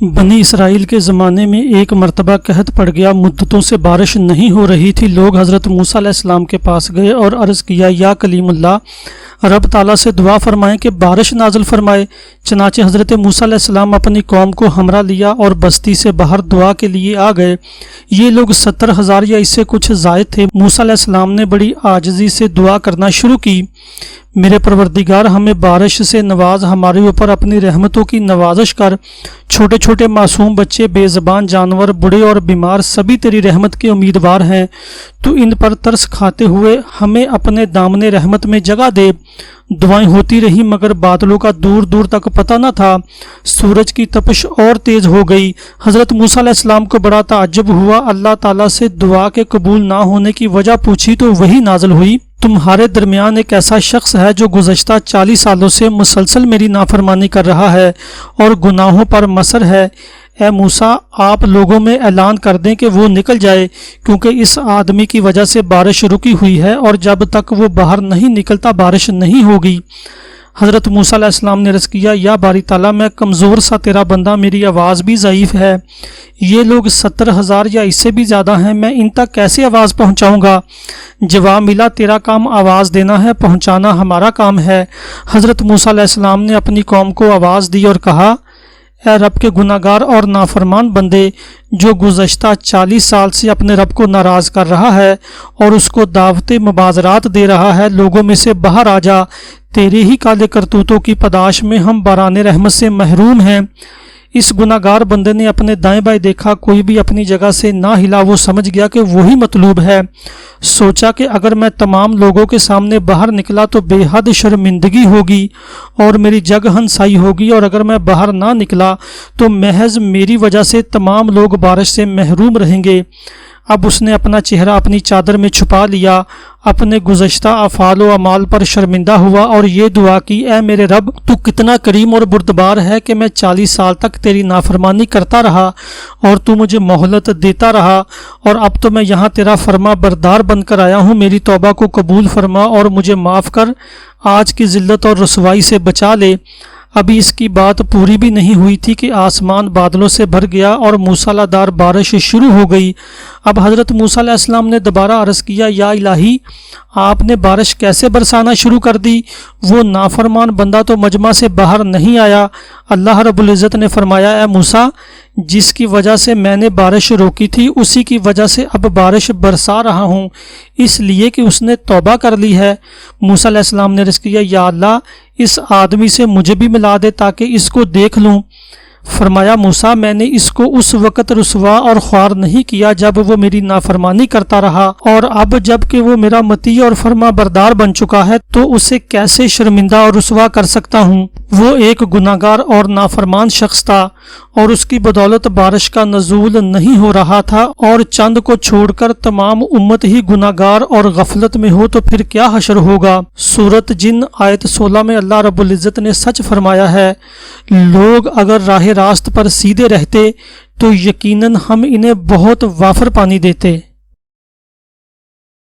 بنی اسرائیل کے زمانے میں ایک مرتبہ قحط پڑ گیا، مدتوں سے بارش نہیں ہو رہی تھی۔ لوگ حضرت موسیٰ علیہ السلام کے پاس گئے اور عرض کیا، یا کلیم اللہ، رب تعالیٰ سے دعا فرمائیں کہ بارش نازل فرمائے۔ چنانچہ حضرت موسیٰ علیہ السلام اپنی قوم کو ہمراہ لیا اور بستی سے باہر دعا کے لیے آ گئے۔ یہ لوگ 70,000 یا اس سے کچھ زائد تھے۔ موسیٰ علیہ السلام نے بڑی عاجزی سے دعا کرنا شروع کی، میرے پروردگار، ہمیں بارش سے نواز، ہمارے اوپر اپنی رحمتوں کی نوازش کر۔ چھوٹے چھوٹے معصوم بچے، بے زبان جانور، بوڑھے اور بیمار سبھی تیری رحمت کے امیدوار ہیں۔ تو ان پر ترس کھاتے ہوئے ہمیں اپنے دامن رحمت میں جگہ دے۔ دعائیں ہوتی رہی مگر بادلوں کا دور دور تک پتہ نہ تھا۔ سورج کی تپش اور تیز ہو گئی۔ حضرت موسیٰ علیہ السلام کو بڑا تعجب ہوا۔ اللہ تعالیٰ سے دعا کے قبول نہ ہونے کی وجہ پوچھی تو وہی نازل ہوئی، تمہارے درمیان ایک ایسا شخص ہے جو گزشتہ 40 سالوں سے مسلسل میری نافرمانی کر رہا ہے اور گناہوں پر مصر ہے۔ اے موسیٰ، آپ لوگوں میں اعلان کر دیں کہ وہ نکل جائے، کیونکہ اس آدمی کی وجہ سے بارش رکی ہوئی ہے اور جب تک وہ باہر نہیں نکلتا بارش نہیں ہوگی۔ حضرت موسیٰ علیہ السلام نے عرض کیا، یا باری تعالیٰ، میں کمزور سا تیرا بندہ، میری آواز بھی ضعیف ہے۔ یہ لوگ 70,000 یا اس سے بھی زیادہ ہیں، میں ان تک کیسے آواز پہنچاؤں گا؟ جواب ملا، تیرا کام آواز دینا ہے، پہنچانا ہمارا کام ہے۔ حضرت موسیٰ علیہ السلام نے اپنی قوم کو آواز دی اور کہا، اے رب کے گناہ گار اور نافرمان بندے، جو گزشتہ 40 سال سے اپنے رب کو ناراض کر رہا ہے اور اس کو دعوت مبازرات دے رہا ہے، لوگوں میں سے باہر آ جا، تیرے ہی کالے کرتوتوں کی پاداش میں ہم باران رحمت سے محروم ہیں۔ اس گناہ گار بندے نے اپنے دائیں بائیں دیکھا، کوئی بھی اپنی جگہ سے نہ ہلا۔ وہ سمجھ گیا کہ وہی مطلوب ہے۔ سوچا کہ اگر میں تمام لوگوں کے سامنے باہر نکلا تو بے حد شرمندگی ہوگی اور میری جگ ہنسائی ہوگی، اور اگر میں باہر نہ نکلا تو محض میری وجہ سے تمام لوگ بارش سے محروم رہیں گے۔ اب اس نے اپنا چہرہ اپنی چادر میں چھپا لیا، اپنے گزشتہ افعال و اعمال پر شرمندہ ہوا اور یہ دعا کی، اے میرے رب، تو کتنا کریم اور بردبار ہے کہ میں 40 سال تک تیری نافرمانی کرتا رہا اور تو مجھے مہلت دیتا رہا، اور اب تو میں یہاں تیرا فرما بردار بن کر آیا ہوں۔ میری توبہ کو قبول فرما اور مجھے معاف کر، آج کی ذلت اور رسوائی سے بچا لے۔ ابھی اس کی بات پوری بھی نہیں ہوئی تھی کہ آسمان بادلوں سے بھر گیا اور موسیٰ دار بارش شروع ہو گئی۔ اب حضرت موسیٰ علیہ السلام نے دوبارہ عرض کیا، یا الہی، آپ نے بارش کیسے برسانا شروع کر دی؟ وہ نافرمان بندہ تو مجمع سے باہر نہیں آیا۔ اللہ رب العزت نے فرمایا، اے موسیٰ، جس کی وجہ سے میں نے بارش روکی تھی اسی کی وجہ سے اب بارش برسا رہا ہوں، اس لیے کہ اس نے توبہ کر لی ہے۔ موسیٰ علیہ السلام نے عرض کیا، یا اللہ، اس آدمی سے مجھے بھی ملا دے تاکہ اس کو دیکھ لوں۔ فرمایا، موسیٰ، میں نے اس کو اس وقت رسوا اور خوار نہیں کیا جب وہ میری نافرمانی کرتا رہا، اور اب جب کہ وہ میرا مطیع اور فرما بردار بن چکا ہے تو اسے کیسے شرمندہ اور رسوا کر سکتا ہوں؟ وہ ایک گناہ گار اور نافرمان شخص تھا اور اس کی بدولت بارش کا نزول نہیں ہو رہا تھا، اور چند کو چھوڑ کر تمام امت ہی گناہ گار اور غفلت میں ہو تو پھر کیا حشر ہوگا؟ سورۃ جن آیت 16 میں اللہ رب العزت نے سچ فرمایا ہے، لوگ اگر راہ راست پر سیدھے رہتے تو یقیناً ہم انہیں بہت وافر پانی دیتے۔